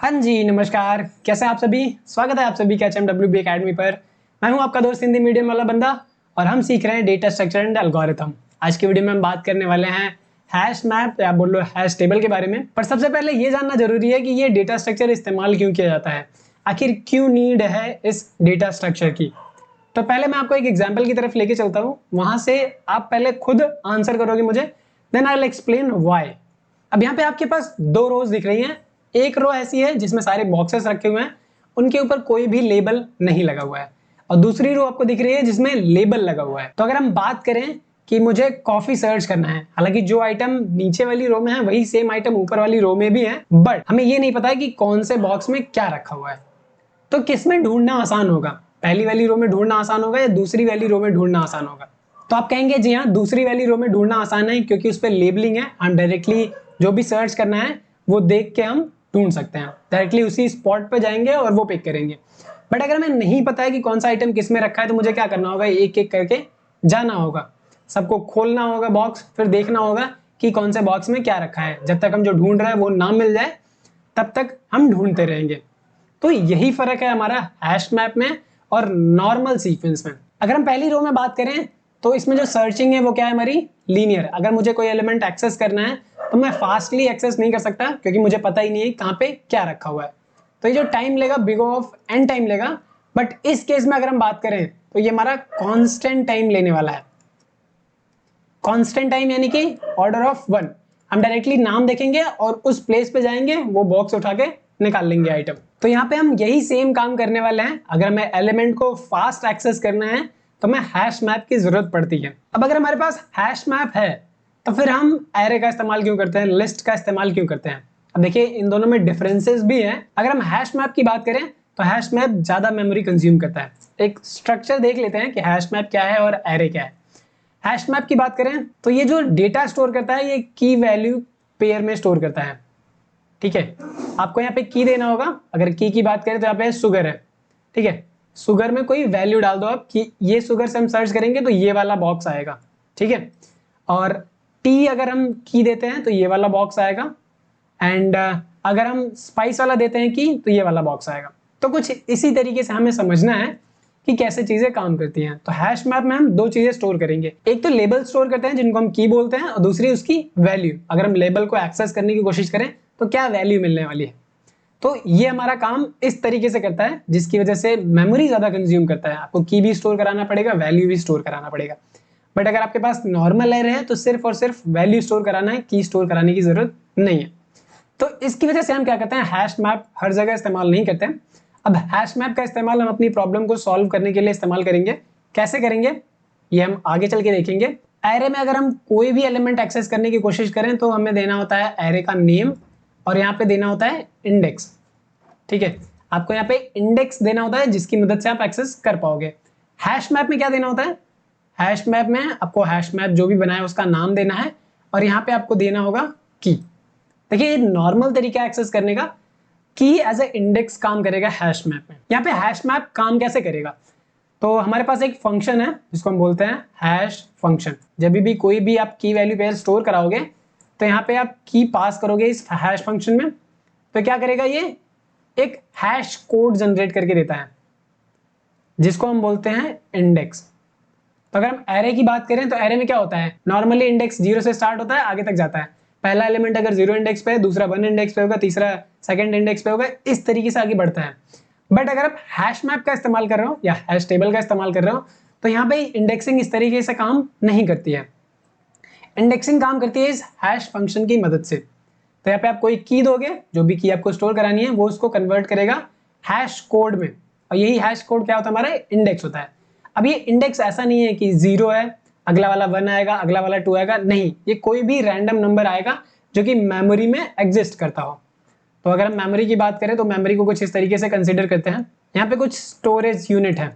हाँ जी, नमस्कार। कैसे हैं आप सभी? स्वागत है आप सभी का HMWB अकेडमी पर। मैं हूं आपका दोस्त हिंदी मीडियम वाला बंदा और हम सीख रहे हैं डेटा स्ट्रक्चर एंड एल्गोरिथम। आज की वीडियो में हम बात करने वाले हैं हैश मैप या बोल लो हैश टेबल के बारे में। पर सबसे पहले ये जानना जरूरी है कि ये डेटा स्ट्रक्चर इस्तेमाल क्यों किया जाता है, आखिर क्यों नीड है इस डेटा स्ट्रक्चर की। तो पहले मैं आपको एक एग्जाम्पल की तरफ लेके चलता हूँ, वहां से आप पहले खुद आंसर करोगे मुझे, then I will explain why. अब यहाँ पे आपके पास दो रोज दिख रही हैं। एक रो ऐसी है जिसमें सारे बॉक्सेस रखे हुए हैं, उनके ऊपर कोई भी लेबल नहीं लगा हुआ है, और दूसरी रो आपको दिख रही है जिसमें लेबल लगा हुआ है। तो अगर हम बात करें कि मुझे कॉफी सर्च करना है, हालांकि जो आइटम नीचे वाली रो में है वही सेम आइटम ऊपर वाली रो में भी है, बट हमें ये नहीं पता है कि कौन से बॉक्स में क्या रखा हुआ है। तो किस में ढूंढना आसान होगा, पहली वाली रो में ढूंढना आसान होगा या दूसरी वाली रो में ढूंढना आसान होगा? तो आप कहेंगे जी हाँ, दूसरी वाली रो में ढूंढना आसान है, क्योंकि उस पर लेबलिंग है। हम डायरेक्टली जो भी सर्च करना है वो देख के हम ढूंढ सकते हैं, डायरेक्टली उसी स्पॉट पे जाएंगे और वो पिक करेंगे। बट अगर हमें नहीं पता है कि कौन सा आइटम किस में रखा है, तो मुझे क्या करना होगा, एक एक करके जाना होगा, सबको खोलना होगा बॉक्स, फिर देखना होगा कि कौन से बॉक्स में क्या रखा है। जब तक हम जो ढूंढ रहे हैं वो ना मिल जाए तब तक हम ढूंढते रहेंगे। तो यही फर्क है हमारा हैश मैप में और नॉर्मल सीक्वेंस में। अगर हम पहली रो में बात करें तो इसमें जो सर्चिंग है वो क्या है, हमारी लीनियर। अगर मुझे कोई एलिमेंट एक्सेस करना है तो मैं फास्टली एक्सेस नहीं कर सकता, क्योंकि मुझे पता ही नहीं है कहाँ पे क्या रखा हुआ है। तो ये जो टाइम लेगा, big O of n time लेगा। बट इस केस में अगर हम बात करें तो ये हमारा कांस्टेंट टाइम लेने वाला है। कांस्टेंट टाइम यानी कि ऑर्डर ऑफ 1। हम डायरेक्टली नाम देखेंगे और उस प्लेस पे जाएंगे, वो बॉक्स उठा के निकाल लेंगे आइटम। तो यहाँ पे हम यही सेम काम करने वाले हैं। अगर हमें एलिमेंट को फास्ट एक्सेस करना है तो हमें हैश मैप की जरूरत पड़ती है। अब अगर हमारे पास हैश मैप है तो फिर हम एरे का इस्तेमाल क्यों करते हैं, लिस्ट का इस्तेमाल क्यों करते हैं? अब देखिए, इन दोनों में डिफरेंसेस भी हैं। अगर हम हैश मैप की बात करें तो हैश मैप ज्यादा मेमोरी कंज्यूम करता है। एक स्ट्रक्चर देख लेते हैं कि हैश मैप क्या है और एरे क्या है। हैश मैप की बात करें तो ये जो डेटा स्टोर करता है ये की वैल्यू पेयर में स्टोर करता है। ठीक है, आपको यहाँ पे की देना होगा। अगर की बात करें तो यहाँ पे सुगर है। ठीक है, सुगर में कोई वैल्यू डाल दो आप कि ये सुगर से हम सर्च करेंगे तो ये वाला बॉक्स आएगा। ठीक है, और टी अगर हम की देते हैं तो ये वाला बॉक्स आएगा, एंड अगर हम स्पाइस वाला देते हैं की तो ये वाला बॉक्स आएगा। तो कुछ इसी तरीके से हमें समझना है कि कैसे चीजें काम करती हैं। तो हैश मैप में हम दो चीजें स्टोर करेंगे, एक तो लेबल स्टोर करते हैं जिनको हम की बोलते हैं, और दूसरी उसकी वैल्यू। अगर हम लेबल को एक्सेस करने की कोशिश करें तो क्या वैल्यू मिलने वाली है। तो ये हमारा काम इस तरीके से करता है, जिसकी वजह से मेमोरी ज्यादा कंज्यूम करता है। आपको की भी स्टोर कराना पड़ेगा, वैल्यू भी स्टोर कराना पड़ेगा। बट अगर आपके पास नॉर्मल एरे है तो सिर्फ और सिर्फ वैल्यू स्टोर कराना है, की स्टोर कराने की जरूरत नहीं है। तो इसकी वजह से हम क्या करते हैं, हैश मैप हर जगह इस्तेमाल नहीं करते हैं। अब हैश मैप का इस्तेमाल हम अपनी प्रॉब्लम को सॉल्व करने के लिए इस्तेमाल करेंगे। कैसे करेंगे ये हम आगे चल के देखेंगे। एरे में अगर हम कोई भी एलिमेंट एक्सेस करने की कोशिश करें तो हमें देना होता है एरे का नेम, और यहाँ पे देना होता है इंडेक्स। ठीक है, आपको यहाँ पे इंडेक्स देना होता है जिसकी मदद से आप एक्सेस कर पाओगे। हैश मैप में क्या देना होता है, हैश मैप में आपको हैश मैप जो भी बनाया उसका नाम देना है, और यहाँ पे आपको देना होगा की। देखिए, ये नॉर्मल तरीका एक्सेस करने का। की एज ए इंडेक्स काम करेगा हैश मैप में। यहाँ पे हैश मैप काम कैसे करेगा, तो हमारे पास एक फंक्शन है जिसको हम बोलते हैं हैश फंक्शन। जब भी कोई भी आप की वैल्यू पेयर स्टोर कराओगे तो यहाँ पे आप की पास करोगे इस हैश फंक्शन में, तो क्या करेगा, ये एक हैश कोड जनरेट करके देता है जिसको हम बोलते हैं इंडेक्स। तो अगर हम एरे की बात करें तो एरे में क्या होता है, नॉर्मली इंडेक्स 0 से स्टार्ट होता है, आगे तक जाता है। पहला एलिमेंट अगर 0 इंडेक्स पे है, दूसरा 1 इंडेक्स पे होगा, तीसरा सेकंड इंडेक्स पे होगा, इस तरीके से आगे बढ़ता है। बट अगर आप हैश मैप का इस्तेमाल कर रहे हो या हैश टेबल का इस्तेमाल कर रहे हो तो यहाँ पे इंडेक्सिंग इस तरीके से काम नहीं करती है। इंडेक्सिंग काम करती है इस हैश फंक्शन की मदद से। तो यहाँ पे आप कोई की दोगे, जो भी की आपको स्टोर करानी है वो उसको कन्वर्ट करेगा हैश कोड में, और यही हैश कोड क्या होता है, हमारा इंडेक्स होता है। अब ये इंडेक्स ऐसा नहीं है कि 0 है, अगला वाला 1 आएगा, अगला वाला 2 आएगा, नहीं, ये कोई भी रैंडम नंबर आएगा जो कि मेमोरी में एग्जिस्ट करता हो। तो अगर हम मेमोरी की बात करें तो मेमोरी को कुछ इस तरीके से कंसिडर करते हैं। यहाँ पे कुछ स्टोरेज यूनिट है,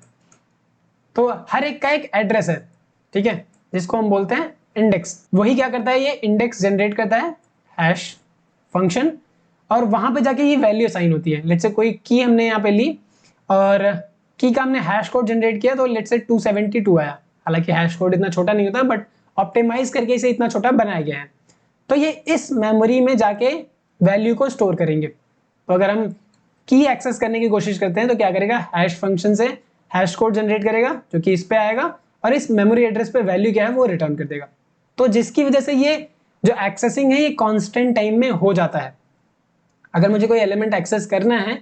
तो हर एक का एक एड्रेस है। ठीक है, जिसको हम बोलते हैं इंडेक्स। वही क्या करता है, ये इंडेक्स जनरेट करता है हैश फंक्शन, और वहां पे जाके ये वैल्यू असाइन होती है। लेट्स से कोई की हमने यहाँ पे ली और की का हमने हैश कोड जनरेट किया, तो लेट्स से 272 आया। हालांकि हैश कोड इतना छोटा नहीं होता, बट ऑप्टिमाइज करके इसे इतना छोटा बनाया गया है। तो ये इस मेमोरी में जाके वैल्यू को स्टोर करेंगे। तो अगर हम की एक्सेस करने की कोशिश करते हैं तो क्या करेगा, हैश फंक्शन से हैश कोड जनरेट करेगा जो कि इस पे आएगा और इस मेमोरी एड्रेस पे वैल्यू क्या है वो रिटर्न कर देगा। तो जिसकी वजह से ये जो एक्सेसिंग है ये कांस्टेंट टाइम में हो जाता है। अगर मुझे कोई एलिमेंट एक्सेस करना है,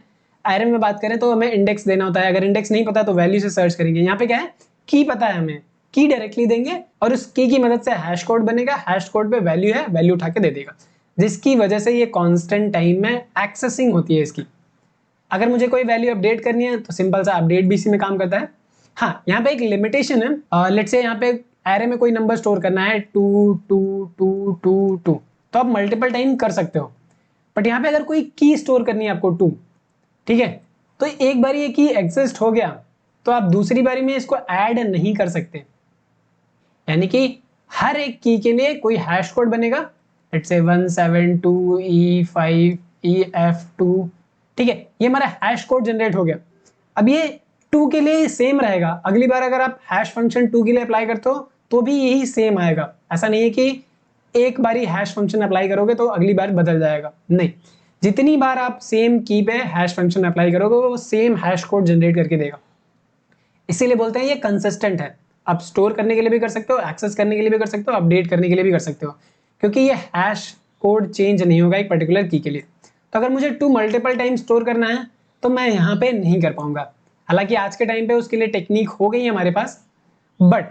एरे में बात करें तो हमें इंडेक्स देना होता है। अगर इंडेक्स नहीं पता तो वैल्यू से सर्च करेंगे। यहाँ पे क्या है, की पता है, हमें की डायरेक्टली देंगे और उस की मदद से हैश कोड बनेगा। हैश कोड पे वैल्यू है, वैल्यू उठा के दे देगा, जिसकी वजह से ये कांस्टेंट टाइम में एक्सेसिंग होती है इसकी। अगर मुझे कोई वैल्यू अपडेट करनी है तो सिंपल सा अपडेट भी इसी में काम करता है। हाँ, यहाँ पे एक लिमिटेशन है। लेट्स से यहाँ पे एरे में कोई नंबर स्टोर करना है 2 2 2 2 2, तो आप मल्टीपल टाइम कर सकते हो। बट यहाँ पे अगर कोई की स्टोर करनी है आपको 2, ठीक है, तो एक बार ये की एग्जिस्ट हो गया तो आप दूसरी बारी में इसको ऐड नहीं कर सकते। यानी कि हर एक की के लिए कोई हैश कोड बनेगा, लेट्स से 172E5EF2, ठीक है, ये हमारा हैश कोड जनरेट हो गया। अब ये 2 के लिए सेम रहेगा। अगली बार अगर आप हैश फंक्शन 2 के लिए अप्लाई करते हो तो भी यही सेम आएगा। ऐसा नहीं है कि एक बार ही हैश फंक्शन अप्लाई करोगे तो अगली बार बदल जाएगा, नहीं, जितनी बार आप सेम की पे हैश फंक्शन अप्लाई करोगे वो सेम हैश कोड जनरेट करके देगा। इसीलिए बोलते हैं ये कंसिस्टेंट है। आप स्टोर करने के लिए भी कर सकते हो, एक्सेस करने के लिए भी कर सकते हो, अपडेट करने के लिए भी कर सकते हो, क्योंकि ये हैश कोड चेंज नहीं होगा एक पर्टिकुलर की के लिए। तो अगर मुझे 2 मल्टीपल टाइम स्टोर करना है तो मैं यहाँ पे नहीं कर पाऊंगा। हालांकि आज के टाइम पे उसके लिए टेक्निक हो गई है हमारे पास, बट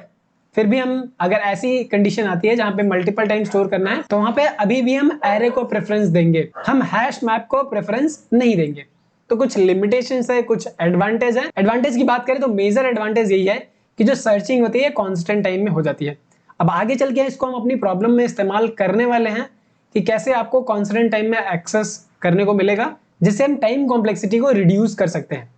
फिर भी हम अगर ऐसी कंडीशन आती है जहां पे मल्टीपल टाइम स्टोर करना है तो वहां पे अभी भी हम एरे को प्रेफरेंस देंगे, हम हैश मैप को प्रेफरेंस नहीं देंगे। तो कुछ लिमिटेशंस है, कुछ एडवांटेज है। एडवांटेज की बात करें तो मेजर एडवांटेज यही है कि जो सर्चिंग होती है कांस्टेंट टाइम में हो जाती है। अब आगे चल के इसको हम अपनी प्रॉब्लम में इस्तेमाल करने वाले हैं कि कैसे आपको कांस्टेंट टाइम में एक्सेस करने को मिलेगा, जिससे हम टाइम कॉम्प्लेक्सिटी को रिड्यूस कर सकते हैं।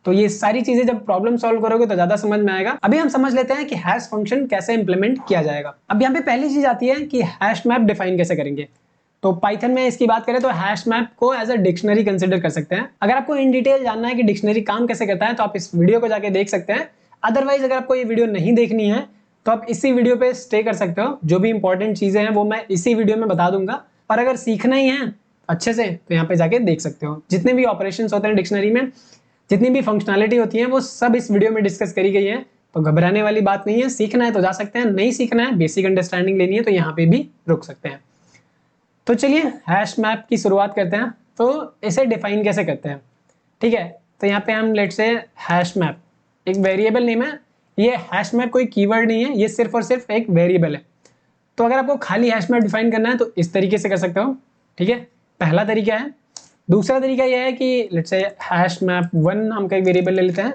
तो ये सारी चीजें जब प्रॉब्लम सॉल्व करोगे तो ज्यादा समझ में आएगा। अभी हम समझ लेते हैं कि हैश फंक्शन कैसे इंप्लीमेंट किया जाएगा। अब यहाँ पे पहली चीज आती है कि हैश मैप डिफाइन कैसे करेंगे। तो पाइथन में इसकी बात करें तो हैश मैप को एज अ डिक्शनरी कंसिडर कर सकते हैं। अगर आपको इन डिटेल जानना है कि डिक्शनरी काम कैसे करता है तो आप इस वीडियो को जाके देख सकते हैं। अदरवाइज अगर आपको ये वीडियो नहीं देखनी है तो आप इसी वीडियो पे स्टे कर सकते हो। जो भी इंपॉर्टेंट चीजें हैं वो मैं इसी वीडियो में बता दूंगा। और अगर सीखना ही है अच्छे से तो यहाँ पे जाके देख सकते हो। जितने भी ऑपरेशंस होते हैं डिक्शनरी में, जितनी भी फंक्शनैलिटी होती है वो सब इस वीडियो में डिस्कस करी गई है। तो घबराने वाली बात नहीं है। सीखना है तो जा सकते हैं, नहीं सीखना है, बेसिक अंडरस्टैंडिंग लेनी है तो यहाँ पे भी रुक सकते हैं। तो चलिए हैश मैप की शुरुआत करते हैं। तो इसे डिफाइन कैसे करते हैं, ठीक है। तो यहाँ पे हम लेट से हैश मैप एक वेरिएबल नेम है। ये हैश मैप कोई कीवर्ड नहीं है, ये सिर्फ और सिर्फ एक वेरिएबल है। तो अगर आपको खाली हैश मैप डिफाइन करना है तो इस तरीके से कर सकते हो, ठीक है, पहला तरीका है। दूसरा तरीका यह है कि लेट्स से हैश मैप 1 हम एक वेरिएबल ले लेते हैं,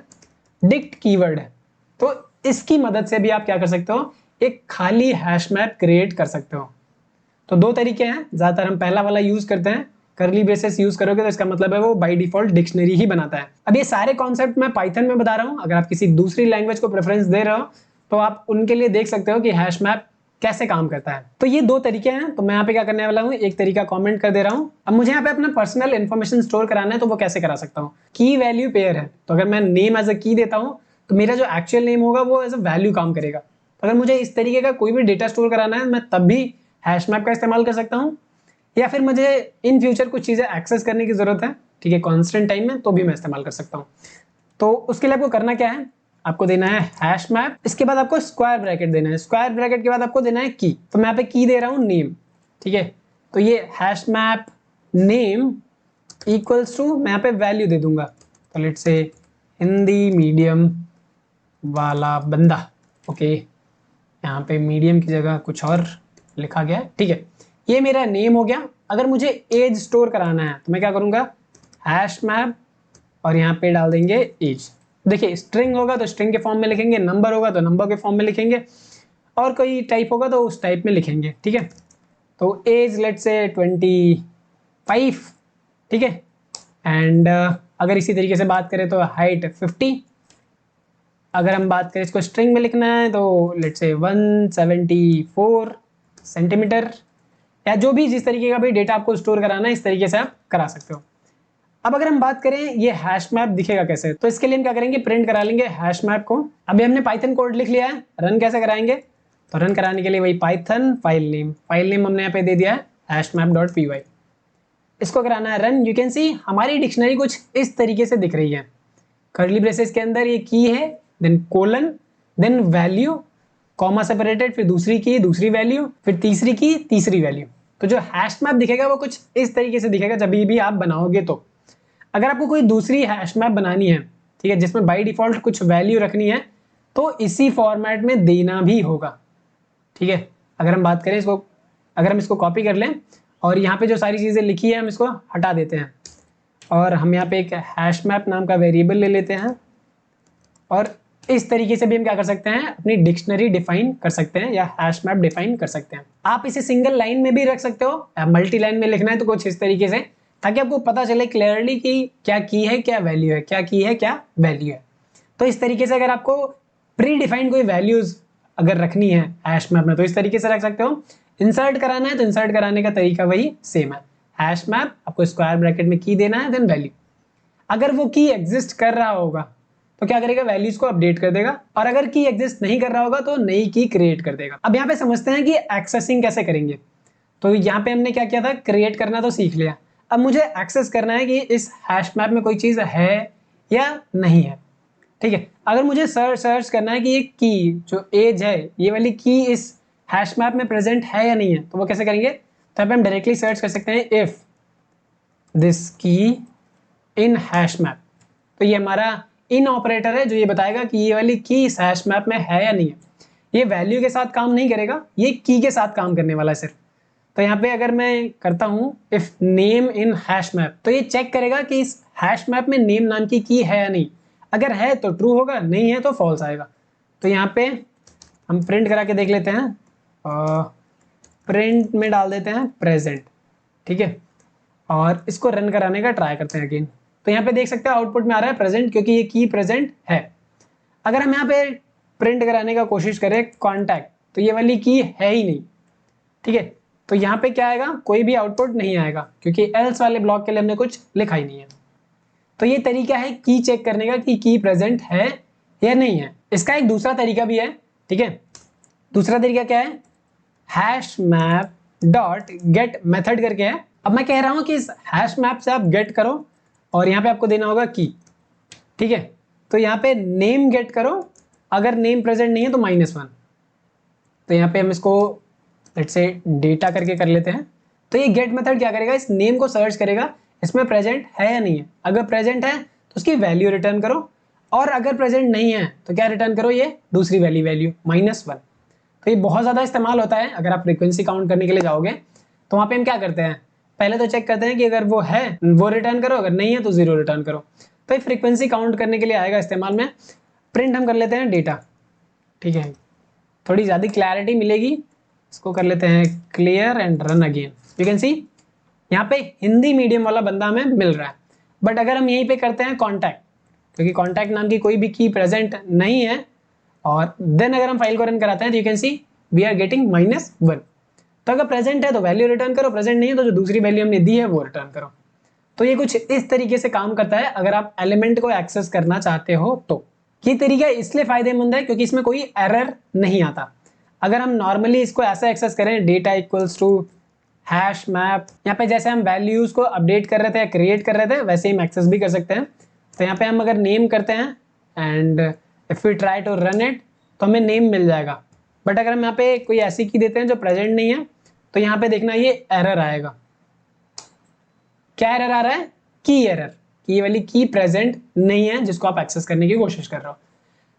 डिक्ट कीवर्ड है। तो इसकी मदद से भी आप क्या कर सकते हो, एक खाली हैश मैप क्रिएट कर सकते हो। तो 2 तरीके हैं, ज्यादातर हम पहला वाला यूज करते हैं। करली ब्रेसेस यूज करोगे तो इसका मतलब है वो बाय डिफॉल्ट डिक्शनरी ही बनाता है। अब ये सारे कॉन्सेप्ट मैं पाइथन में बता रहा हूँ। अगर आप किसी दूसरी लैंग्वेज को प्रेफरेंस दे रहे हो तो आप उनके लिए देख सकते हो कि हैश मैप कैसे काम करता है। तो ये 2 तरीके हैं। तो मैं यहाँ पे क्या करने वाला हूँ, एक तरीका कमेंट कर दे रहा हूँ। अब मुझे यहाँ पे अपना पर्सनल इन्फॉर्मेशन स्टोर कराना है तो वो कैसे करा सकता हूँ, की वैल्यू पेयर है। तो अगर मैं नेम एज अ की देता हूँ तो मेरा जो एक्चुअल नेम होगा वो एज अ वैल्यू काम करेगा। तो अगर मुझे इस तरीके का कोई भी डेटा स्टोर कराना है मैं तब भी हैश मैप का इस्तेमाल कर सकता हूँ, या फिर मुझे इन फ्यूचर कुछ चीजें एक्सेस करने की जरूरत है, ठीक है, कांस्टेंट टाइम में, तो भी मैं इस्तेमाल कर सकता हूँ। तो उसके लिए आपको करना क्या है, आपको देना है हैश मैप, इसके बाद आपको स्क्वायर ब्रैकेट देना है, स्क्वायर ब्रैकेट के बाद आपको देना है की। तो मैं यहाँ पे की दे रहा हूँ नेम, ठीक है। तो ये hash map name equals to, मैं यहाँ पे वैल्यू दे दूंगा। तो लेट्स से हिंदी मीडियम वाला बंदा, ओके, यहाँ पे मीडियम की जगह कुछ और लिखा गया है, ठीक है। ये मेरा नेम हो गया। अगर मुझे एज स्टोर कराना है तो मैं क्या करूंगा, हैश मैप और यहाँ पे डाल देंगे एज। देखिए स्ट्रिंग होगा तो स्ट्रिंग के फॉर्म में लिखेंगे, नंबर होगा तो नंबर के फॉर्म में लिखेंगे, और कोई टाइप होगा तो उस टाइप में लिखेंगे, ठीक है। तो एज लेट से 25, ठीक है। एंड अगर इसी तरीके से बात करें तो हाइट 50। अगर हम बात करें इसको स्ट्रिंग में लिखना है तो लेट से 174 सेंटीमीटर, या जो भी जिस तरीके का भी डेटा आपको स्टोर कराना है इस तरीके से आप करा सकते हो। अब अगर हम बात करें ये हैश मैप दिखेगा कैसे, तो इसके लिए हम क्या करेंगे, प्रिंट करा लेंगे हैश मैप को। अभी हमने पाइथन कोड लिख लिया है, रन कैसे कराएंगे, तो रन कराने के लिए वही पाइथन फाइल नेम हमने यहाँ पे दे दिया है हैश मैप .py। इसको कराना है रन। यू कैन सी हमारी डिक्शनरी कुछ इस तरीके से दिख रही है। कर्ली ब्रेसेस के अंदर ये की है, then colon, then value, comma separated, फिर दूसरी की, दूसरी वैल्यू, फिर तीसरी की, तीसरी वैल्यू। तो जो हैश मैप दिखेगा वो कुछ इस तरीके से दिखेगा जब भी आप बनाओगे। तो अगर आपको कोई दूसरी हैश मैप बनानी है, ठीक है, जिसमें बाय डिफॉल्ट कुछ वैल्यू रखनी है, तो इसी फॉर्मेट में देना भी होगा। ठीक है, अगर हम बात करें इसको, अगर हम इसको कॉपी कर लें और यहाँ पे जो सारी चीज़ें लिखी है हम इसको हटा देते हैं और हम यहाँ पे एक हैश मैप नाम का वेरिएबल ले लेते हैं और इस तरीके से भी हम क्या कर सकते हैं, अपनी डिक्शनरी डिफाइन कर सकते हैं या हैश मैप डिफाइन कर सकते हैं। आप इसे सिंगल लाइन में भी रख सकते हो, मल्टी लाइन में लिखना है तो कुछ इस तरीके से, ताकि आपको पता चले क्लियरली कि क्या की है क्या वैल्यू है, क्या की है क्या वैल्यू है। तो इस तरीके से अगर आपको प्री डिफाइंड कोई वैल्यूज अगर रखनी है हैश मैप में तो इस तरीके से रख सकते हो। इंसर्ट कराना है तो इंसर्ट कराने का तरीका वही सेम है। हैश मैप आपको स्क्वायर ब्रैकेट में की देना है, देन वैल्यू। अगर वो की एग्जिस्ट कर रहा होगा तो क्या करेगा, वैल्यूज को अपडेट कर देगा, और अगर की एग्जिस्ट नहीं कर रहा होगा तो नई की क्रिएट कर देगा। अब यहाँ पे समझते हैं कि एक्सेसिंग कैसे करेंगे। तो यहाँ पे हमने क्या किया था, क्रिएट करना तो सीख लिया। अब मुझे एक्सेस करना है कि इस हैश मैप में कोई चीज है या नहीं है। ठीक है, अगर मुझे सर्च करना है कि ये की जो एज है, ये वाली की इस हैश मैप में प्रेजेंट है या नहीं है, तो वो कैसे करेंगे, तो यहाँ पे हम डायरेक्टली सर्च कर सकते हैं इफ दिस की इन हैश मैप। तो ये हमारा इन ऑपरेटर है जो ये बताएगा कि ये वाली की इस हैश मैप में है या नहीं है। ये वैल्यू के साथ काम नहीं करेगा, ये की के साथ काम करने वाला है सिर्फ। तो यहाँ पे अगर मैं करता हूँ if name in hash map, तो ये चेक करेगा कि इस हैश मैप में नेम नाम की है या नहीं। अगर है तो ट्रू होगा, नहीं है तो फॉल्स आएगा। तो यहाँ पे हम प्रिंट करा के देख लेते हैं, प्रिंट में डाल देते हैं प्रेजेंट। ठीक है, और इसको रन कराने का ट्राई करते हैं अगेन। तो यहाँ पे देख सकते हैं आउटपुट में आ रहा है प्रेजेंट, क्योंकि ये की प्रेजेंट है। अगर हम यहाँ पे प्रिंट कराने का कोशिश करें कॉन्टैक्ट, तो ये वाली की है ही नहीं। ठीक है, तो यहाँ पे क्या आएगा, कोई भी आउटपुट नहीं आएगा, क्योंकि एल्स वाले ब्लॉक के लिए हमने कुछ लिखा ही नहीं है। तो ये तरीका है की चेक करने का कि की प्रेजेंट है या नहीं है। इसका एक दूसरा तरीका भी है। ठीक है, दूसरा तरीका क्या है, hash map dot get method करके है। अब मैं कह रहा हूं कि इस हैश मैप से आप गेट करो और यहाँ पे आपको देना होगा की। ठीक है, तो यहाँ पे नेम गेट करो, अगर नेम प्रेजेंट नहीं है तो -1। तो यहाँ पे हम इसको लेट्स से डेटा करके कर लेते हैं। तो ये गेट मेथड क्या करेगा, इस नेम को सर्च करेगा इसमें प्रेजेंट है या नहीं है। अगर प्रेजेंट है तो उसकी वैल्यू रिटर्न करो, और अगर प्रेजेंट नहीं है तो क्या रिटर्न करो, ये दूसरी वैल्यू -1। तो ये बहुत ज़्यादा इस्तेमाल होता है। अगर आप फ्रीक्वेंसी काउंट करने के लिए जाओगे तो वहाँ पे हम क्या करते हैं, पहले तो चेक करते हैं कि अगर वो है वो रिटर्न करो, अगर नहीं है तो 0 रिटर्न करो। तो ये फ्रीक्वेंसी काउंट करने के लिए आएगा इस्तेमाल में। प्रिंट हम कर लेते हैं डेटा। ठीक है, थोड़ी ज़्यादा क्लैरिटी मिलेगी। इसको कर लेते हैं clear and run again. You can सी यहाँ पे हिंदी मीडियम वाला बंदा हमें मिल रहा है। बट अगर हम यहीं पे करते हैं कॉन्टैक्ट, क्योंकि कॉन्टैक्ट नाम की कोई भी की प्रेजेंट नहीं है, और देन अगर हम फाइल को रन कराते हैं तो you can see we are getting -1। तो अगर प्रेजेंट है तो वैल्यू रिटर्न करो, प्रेजेंट नहीं है तो जो दूसरी वैल्यू हमने दी है वो रिटर्न करो। तो ये कुछ इस तरीके से काम करता है अगर आप एलिमेंट को एक्सेस करना चाहते हो तो। ये तरीका इसलिए फायदेमंद है क्योंकि इसमें कोई एरर नहीं आता। अगर हम नॉर्मली इसको ऐसा एक्सेस करें, data equals to hash map, यहाँ पे जैसे हम वैल्यूज को अपडेट कर रहे थे या क्रिएट कर रहे थे वैसे ही हम एक्सेस भी कर सकते हैं। तो यहाँ पे हम अगर नेम करते हैं and if we try to run it तो हमें नेम मिल जाएगा। बट अगर हम यहाँ पे कोई ऐसी की देते हैं जो प्रेजेंट नहीं है तो यहाँ पे देखना ये एरर आएगा। क्या एरर आ रहा है, की एरर, की वाली की प्रेजेंट नहीं है जिसको आप एक्सेस करने की कोशिश कर रहे हो।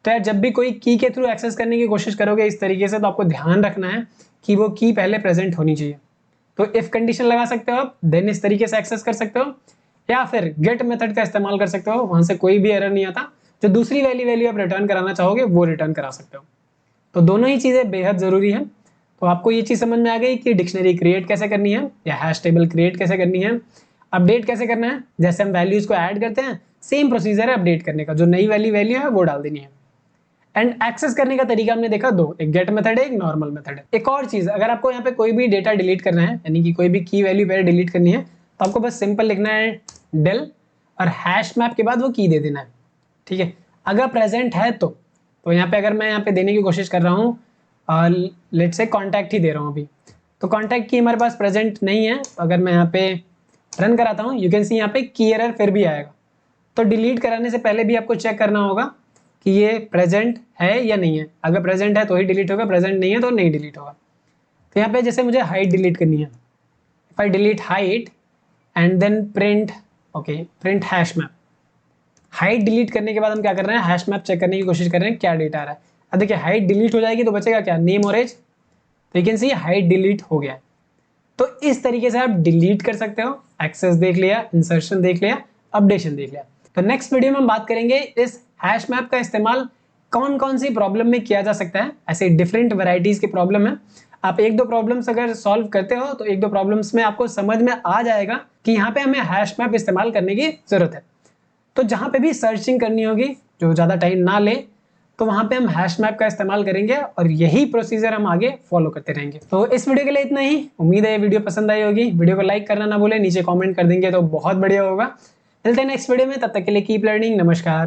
तो यार जब भी कोई की के थ्रू एक्सेस करने की कोशिश करोगे इस तरीके से तो आपको ध्यान रखना है कि वो की पहले प्रेजेंट होनी चाहिए। तो इफ कंडीशन लगा सकते हो आप, देन इस तरीके से एक्सेस कर सकते हो, या फिर गेट मेथड का इस्तेमाल कर सकते हो, वहां से कोई भी एरर नहीं आता। जो दूसरी वैल्यू आप रिटर्न कराना चाहोगे वो रिटर्न करा सकते हो। तो दोनों ही चीजें बेहद जरूरी है। तो आपको ये चीज समझ में आ गई कि डिक्शनरी क्रिएट कैसे करनी है या हैश टेबल क्रिएट कैसे करनी है, अपडेट कैसे करना है। जैसे हम वैल्यूज को ऐड करते हैं सेम प्रोसीजर है अपडेट करने का, जो नई वैल्यू है वो डाल देनी है। एंड एक्सेस करने का तरीका हमने देखा दो, एक गेट मेथड है, एक नॉर्मल मेथड है। एक और चीज, अगर आपको यहाँ पे कोई भी डेटा डिलीट करना है, यानी कि कोई भी की वैल्यू पहले डिलीट करनी है, तो आपको बस सिंपल लिखना है डेल और हैश मैप के बाद वो की दे देना है। ठीक है, अगर प्रेजेंट है तो यहाँ पे अगर मैं यहाँ पे देने की कोशिश कर रहा हूँ, लेट्स से कॉन्टैक्ट ही दे रहा हूँ अभी, तो कॉन्टैक्ट की हमारे पास प्रेजेंट नहीं है। तो अगर मैं यहाँ पे रन कराता हूँ, यू कैन सी यहाँ पे की एरर फिर भी आएगा। तो डिलीट कराने से पहले भी आपको चेक करना होगा कि ये प्रेजेंट है या नहीं है। अगर प्रेजेंट है तो ही डिलीट होगा, प्रेजेंट नहीं है तो नहीं डिलीट होगा। तो यहाँ पे जैसे मुझे हाइट डिलीट करनी है, if I delete height and then print, okay, print hash map. Height delete करने के बाद हम क्या कर रहे हैं, हैश मैप चेक करने की कोशिश कर रहे हैं क्या डेटा आ रहा है। अब देखिए हाइट डिलीट हो जाएगी तो बचेगा क्या, नेम और एज। तो you can C height delete हो गया। तो इस तरीके से आप डिलीट कर सकते हो। एक्सेस देख लिया, इंसर्शन देख लिया, अपडेशन देख लिया। तो नेक्स्ट वीडियो में हम बात करेंगे इस हैश मैप का इस्तेमाल कौन कौन सी प्रॉब्लम में किया जा सकता है। ऐसे डिफरेंट वैरायटीज की प्रॉब्लम है। आप एक दो प्रॉब्लम्स अगर सॉल्व करते हो तो एक दो प्रॉब्लम्स में आपको समझ में आ जाएगा कि यहाँ पे हमें हैश मैप इस्तेमाल करने की जरूरत है। तो जहां पे भी सर्चिंग करनी होगी जो ज़्यादा टाइम ना ले, तो वहां पे हम हैश मैप का इस्तेमाल करेंगे और यही प्रोसीजर हम आगे फॉलो करते रहेंगे। तो इस वीडियो के लिए इतना ही। उम्मीद है ये वीडियो पसंद आई होगी। वीडियो को लाइक करना ना भूले, नीचे कमेंट कर देंगे तो बहुत बढ़िया होगा। मिलते हैं नेक्स्ट वीडियो में, तब तक के लिए कीप लर्निंग। नमस्कार।